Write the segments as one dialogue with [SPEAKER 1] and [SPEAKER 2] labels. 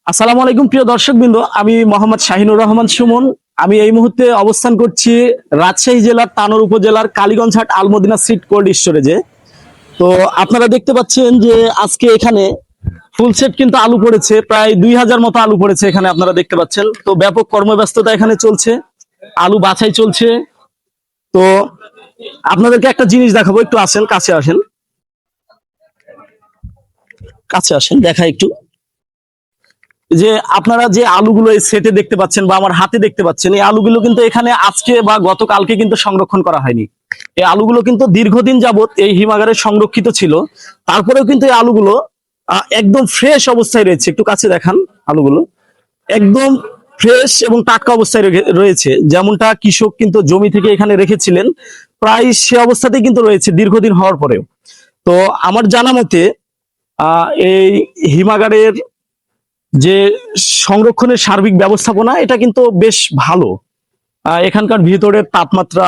[SPEAKER 1] আসসালামু আলাইকুম প্রিয় দর্শকবৃন্দ, আমি মোহাম্মদ শাহিনুর রহমান সুমন। আমি এই মুহূর্তে অবস্থান করছি রাজশাহী জেলার তানোর উপজেলার কালীগঞ্জ হাট আলমদিনা স্ট্রিট কোল্ড স্টোরেজে। তো আপনারা দেখতে পাচ্ছেন যে আজকে এখানে ফুল সেট কিন্তু আলু পড়েছে, প্রায় 2000 মতো আলু পড়েছে এখানে, আপনারা দেখতে পাচ্ছেন। তো ব্যাপক কর্মব্যস্ততা এখানে চলছে, আলু বাছাই চলছে। তো আপনাদেরকে একটা জিনিস দেখাবো, একটু আসেন, কাছে আসেন, কাছে আসেন, দেখা একটু। যে আপনারা যে আলুগুলো এই সেটে দেখতে পাচ্ছেন বা আমার হাতে দেখতে পাচ্ছেন, এই আলুগুলো কিন্তু এখানে আজকে বা গতকালকে কিন্তু সংরক্ষণ করা হয়নি। এই আলুগুলো কিন্তু দীর্ঘদিন যাবত এই হিমাগারে সংরক্ষিত ছিল। তারপরেও কিন্তু এই আলুগুলো একদম ফ্রেশ অবস্থায় রয়েছে। একটু কাছে দেখান, আলুগুলো একদম ফ্রেশ এবং টাটকা অবস্থায় রয়েছে, যেমনটা কৃষক কিন্তু জমি থেকে এখানে রেখেছিলেন, প্রায় সে অবস্থাতেই কিন্তু রয়েছে দীর্ঘদিন হওয়ার পরেও। তো আমার জানা মতে এই হিমাগারের যে সংরক্ষণের সার্বিক ব্যবস্থাপনা, এটা কিন্তু বেশ ভালো। এখানকার ভিতরের তাপমাত্রা,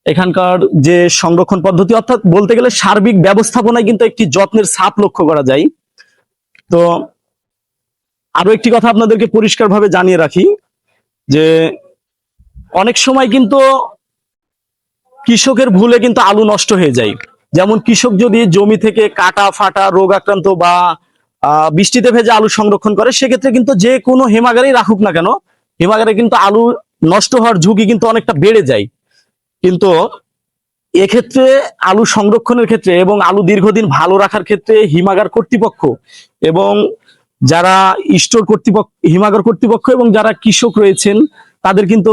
[SPEAKER 1] এখানকার যে সংরক্ষণ পদ্ধতি, অর্থাৎ বলতে গেলে সার্বিক ব্যবস্থাপনায় কিন্তু একটি যত্নের ছাপ লক্ষ্য করা যায়। তো আরো একটি কথা আপনাদেরকে পরিষ্কারভাবে জানিয়ে রাখি যে অনেক সময় কিন্তু কৃষকের ভুলে কিন্তু আলু নষ্ট হয়ে যায়। যেমন কৃষক যদি জমি থেকে কাটা ফাটা, রোগ আক্রান্ত বা বৃষ্টিতে ভেজে আলু সংরক্ষণ করে, সেক্ষেত্রে কিন্তু যে কোনো হিমাগারেই রাখুক না কেন, হিমাগারে কিন্তু আলু নষ্ট হওয়ার ঝুঁকি কিন্তু অনেকটা বেড়ে যায়। কিন্তু এক্ষেত্রে আলু সংরক্ষণের ক্ষেত্রে এবং আলু দীর্ঘদিন ভালো রাখার ক্ষেত্রে হিমাগার কর্তৃপক্ষ এবং যারা স্টোর কর্তৃপক্ষ, হিমাগার কর্তৃপক্ষ এবং যারা কৃষক রয়েছেন, তাদের কিন্তু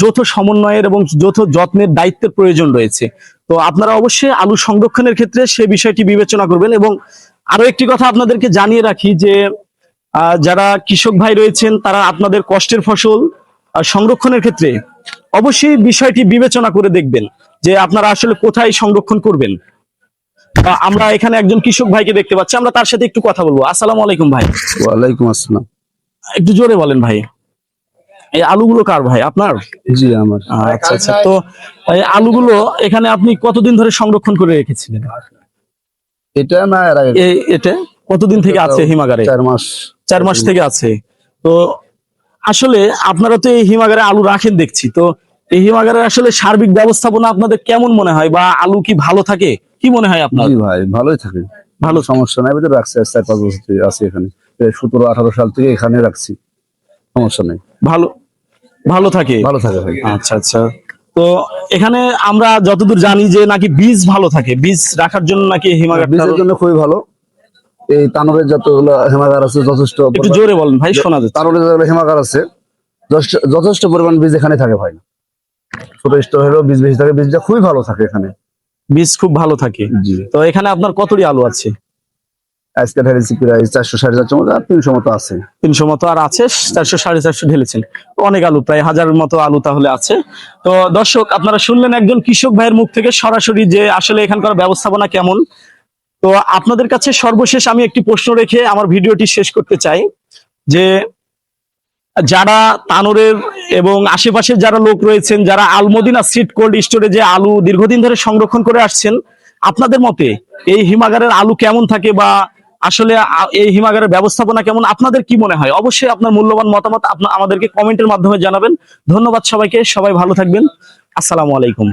[SPEAKER 1] যৌথ সমন্বয়ের এবং যৌথ যত্নের দায়িত্বের প্রয়োজন রয়েছে। তো আপনারা অবশ্যই আলু সংরক্ষণের ক্ষেত্রে সে বিষয়টি বিবেচনা করবেন। এবং আরো একটি কথা আপনাদেরকে জানিয়ে রাখি যে যারা কৃষক ভাই রয়েছেন, তারা আপনাদের কষ্টের ফসল সংরক্ষণের ক্ষেত্রে অবশ্যই বিষয়টি বিবেচনা করে দেখবেন যে আপনারা আসলে কোথায় সংরক্ষণ করবেন। আমরা এখানে একজন কৃষক ভাইকে দেখতে পাচ্ছি, আমরা তার সাথে একটু কথা বলবো। আসসালামু আলাইকুম ভাই।
[SPEAKER 2] ওয়ালাইকুম আসসালাম।
[SPEAKER 1] একটু জোরে বলেন ভাই। এই আলুগুলো কার ভাই, আপনার?
[SPEAKER 2] জি আমার।
[SPEAKER 1] আচ্ছা আচ্ছা। তো এই আলুগুলো এখানে আপনি কতদিন ধরে সংরক্ষণ করে রেখেছিলেন?
[SPEAKER 2] এটা না,
[SPEAKER 1] এটা কতদিন থেকে আছে হিমাগারে?
[SPEAKER 2] 4 মাস।
[SPEAKER 1] 4 মাস থেকে আছে। তো আসলে আপনারা তো এই হিমাগারে আলু রাখেন দেখছি, তো এই হিমাগারের আসলে সার্বিক ব্যবস্থাপনা আপনাদের কেমন মনে হয়, বা আলু কি ভালো থাকে, কি মনে হয় আপনার?
[SPEAKER 2] জি ভাই, ভালোই থাকে, ভালো, সমস্যা নাই। আমি তো রাখছি 4-5 বছর থেকে আছি এখানে, 17-18 সাল থেকে এখানে রাখছি, সমস্যা নেই।
[SPEAKER 1] ভালো ভালো থাকে,
[SPEAKER 2] ভালো থাকে ভাই।
[SPEAKER 1] আচ্ছা আচ্ছা। তো এখানে আমরা যতদূর জানি যে নাকি বীজ ভালো থাকে, বীজ রাখার জন্য নাকি হিমাগার
[SPEAKER 2] বীজের জন্য খুবই ভালো। এই তানোরের যতগুলো হিমাগার আছে যথেষ্ট।
[SPEAKER 1] একটু জোরে বলেন ভাই, শোনা যাচ্ছে।
[SPEAKER 2] তানোরের যতগুলো হিমাগার আছে যথেষ্ট পরিমাণ বীজ এখানে থাকে ভাই। ছোট স্টোর হলেও বীজ বেশি থাকে, বীজটা খুবই ভালো থাকে এখানে,
[SPEAKER 1] বীজ খুব ভালো থাকে।
[SPEAKER 2] জি।
[SPEAKER 1] তো এখানে আপনার কতটি আলু আছে?
[SPEAKER 2] আজকে ঢেলেছি প্রায় 400-450 মতো, আর 300 মতো আছে।
[SPEAKER 1] 300 মতো আর আছে, 400-450 ঢেলেছেন। অনেক আলু, প্রায় 1000 মতো আলু তাহলে আছে। তো দর্শক, আপনারা শুনলেন একজন কৃষক ভাইয়ের মুখ থেকে সরাসরি যে আসলে এখানকার ব্যবস্থাপনা কেমন। তো আপনাদের কাছে সর্বশেষ আমি একটি প্রশ্ন রেখে আমার ভিডিওটি শেষ করতে চাই যে যারা তানোরের এবং আশেপাশের যারা লোক রয়েছেন, যারা আলমদিনা স্ট্রিট কোল্ড স্টোরেজে আলু দীর্ঘদিন ধরে সংরক্ষণ করে আসছেন, আপনাদের মতে এই হিমাগারের আলু কেমন থাকে, বা আসলে এই হিমাগারের ব্যবস্থাপনা কেমন, আপনাদের কি মনে হয়? অবশ্যই আপনার মূল্যবান মতামত আমাদেরকে কমেন্টের মাধ্যমে জানাবেন। ধন্যবাদ সবাইকে, সবাই ভালো থাকবেন। আসসালামু আলাইকুম।